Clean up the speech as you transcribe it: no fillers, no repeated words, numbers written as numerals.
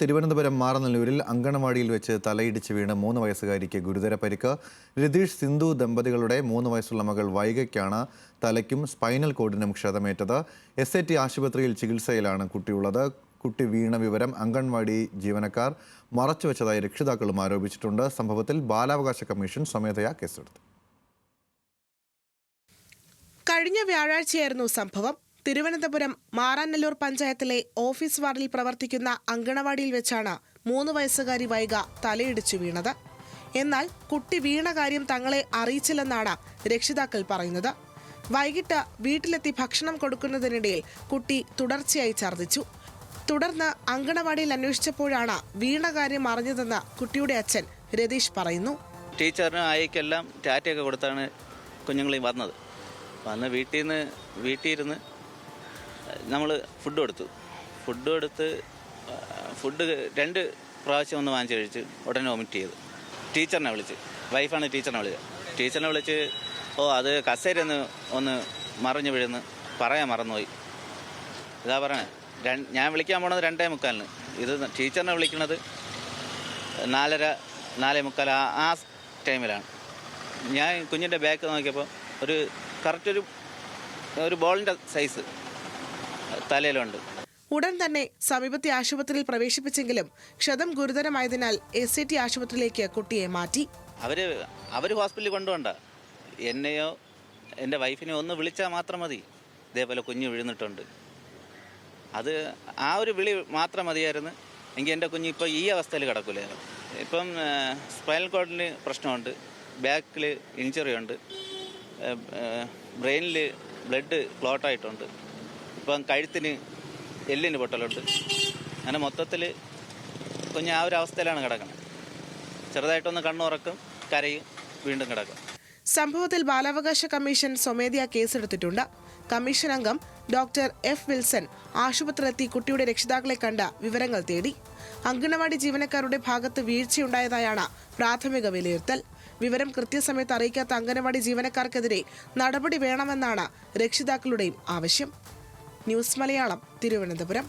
തിരുവനന്തപുരം മാറനല്ലൂരിൽ അങ്കണവാടിയിൽ വെച്ച് തലയിടിച്ച് വീണ് 3 വയസ്സുകാരിക്ക് ഗുരുതര പരിക്ക്. രതീഷ് സിന്ധു ദമ്പതികളുടെ 3 വയസ്സുള്ള മകൾ വൈഗയ്ക്കാണ് തലയ്ക്കും സ്പൈനൽ കോഡിനും ക്ഷതമേറ്റത്. SAT ആശുപത്രിയിൽ ചികിത്സയിലാണ് കുട്ടിയുള്ളത്. കുട്ടി വീണ വിവരം അങ്കണവാടി ജീവനക്കാർ മറച്ചുവെച്ചതായി രക്ഷിതാക്കളും ആരോപിച്ചിട്ടുണ്ട്. സംഭവത്തിൽ ബാലാവകാശ കമ്മീഷൻ സ്വമേധയാ കേസെടുത്തു. കഴിഞ്ഞ വ്യാഴാഴ്ചയായിരുന്നു സംഭവം. തിരുവനന്തപുരം മാറാനല്ലൂർ പഞ്ചായത്തിലെ ഓഫീസ് വാർഡിൽ പ്രവർത്തിക്കുന്ന അങ്കണവാടിയിൽ വെച്ചാണ് 3 വയസ്സുകാരി വൈഗ തലയിടിച്ചു വീണത്. എന്നാൽ കുട്ടി വീണ കാര്യം തങ്ങളെ അറിയിച്ചില്ലെന്നാണ് രക്ഷിതാക്കൾ പറയുന്നത്. വൈകിട്ട് വീട്ടിലെത്തി ഭക്ഷണം കൊടുക്കുന്നതിനിടയിൽ കുട്ടി തുടർച്ചയായി ഛർദ്ദിച്ചു. തുടർന്ന് അങ്കണവാടിയിൽ അന്വേഷിച്ചപ്പോഴാണ് വീണ കാര്യം അറിഞ്ഞതെന്ന് കുട്ടിയുടെ അച്ഛൻ രതീഷ് പറയുന്നു. ടീച്ചറിനും ആയിക്കെല്ലാം ടാറ്റയൊക്കെ കൊടുത്താണ് കുഞ്ഞുങ്ങളെ വന്നത്. വന്ന് വീട്ടിലിരുന്ന് നമ്മൾ ഫുഡ് കൊടുത്ത് 2 പ്രാവശ്യം ഒന്ന് വാങ്ങിച്ച് കഴിച്ച് ഉടനെ വൊമിറ്റ് ചെയ്തു. ടീച്ചറിനെ വിളിച്ച്, വൈഫാണ് ടീച്ചറിനെ വിളിച്ച് അത് കസേര ഒന്ന് മറിഞ്ഞ് വീഴുന്ന് പറയാൻ മറന്നുപോയി. ഇതാ പറയണേ, ഞാൻ വിളിക്കാൻ പോണത് 2:45. ഇത് ടീച്ചറിനെ വിളിക്കുന്നത് 4:30, 4:45 ആ ടൈമിലാണ്. ഞാൻ കുഞ്ഞിൻ്റെ ബാക്ക് നോക്കിയപ്പോൾ കറക്റ്റ് ഒരു ബോളിൻ്റെ സൈസ് തലയിലുണ്ട്. ഉടൻ തന്നെ സമീപത്തെ ആശുപത്രിയിൽ പ്രവേശിപ്പിച്ചെങ്കിലും ക്ഷതം ഗുരുതരമായതിനാൽ SAT ആശുപത്രിയിലേക്ക് കുട്ടിയെ മാറ്റി. അവർ ഹോസ്പിറ്റലിൽ കൊണ്ടുപോണ്ട, എന്നെയോ എൻ്റെ വൈഫിനെയോ ഒന്ന് വിളിച്ചാൽ മാത്രം മതി. ഇതേപോലെ കുഞ്ഞ് വീഴുന്നിട്ടുണ്ട്. അത് ആ ഒരു വിളി മാത്രം മതിയായിരുന്നു എങ്കിൽ എൻ്റെ കുഞ്ഞ് ഇപ്പോൾ ഈ അവസ്ഥയിൽ കിടക്കില്ലായിരുന്നു. ഇപ്പം സ്പൈനൽ കോഡിന് പ്രശ്നമുണ്ട്, ബാക്കിൽ ഇഞ്ചുറി ഉണ്ട്, ബ്രെയിനിൽ ബ്ലഡ് ക്ലോട്ടായിട്ടുണ്ട്, ഇപ്പം കഴുത്തിന് എല്ലിന് പൊട്ടലുണ്ട്. അങ്ങനെ മൊത്തത്തിൽ കുഞ്ഞ് ആ ഒരു അവസ്ഥയിലാണ് കിടക്കുന്നത്. ചെറുതായിട്ടൊന്ന് കണ്ണുറക്കും, കരയും, വീണ്ടും കിടക്കും. സംഭവത്തിൽ ബാലാവകാശ കമ്മീഷൻ സ്വമേധയാ കേസെടുത്തിട്ടുണ്ട്. കമ്മീഷൻ അംഗം ഡോക്ടർ F. വിൽസൺ ആശുപത്രിയിലെത്തി കുട്ടിയുടെ രക്ഷിതാക്കളെ കണ്ട് വിവരങ്ങൾ തേടി. അങ്കണവാടി ജീവനക്കാരുടെ ഭാഗത്ത് വീഴ്ചയുണ്ടായതായാണ് പ്രാഥമിക വിലയിരുത്തൽ. വിവരം കൃത്യസമയത്ത് അറിയിക്കാത്ത അങ്കണവാടി ജീവനക്കാർക്കെതിരെ നടപടി വേണമെന്നാണ് രക്ഷിതാക്കളുടെയും ആവശ്യം. ന്യൂസ് മലയാളം, തിരുവനന്തപുരം.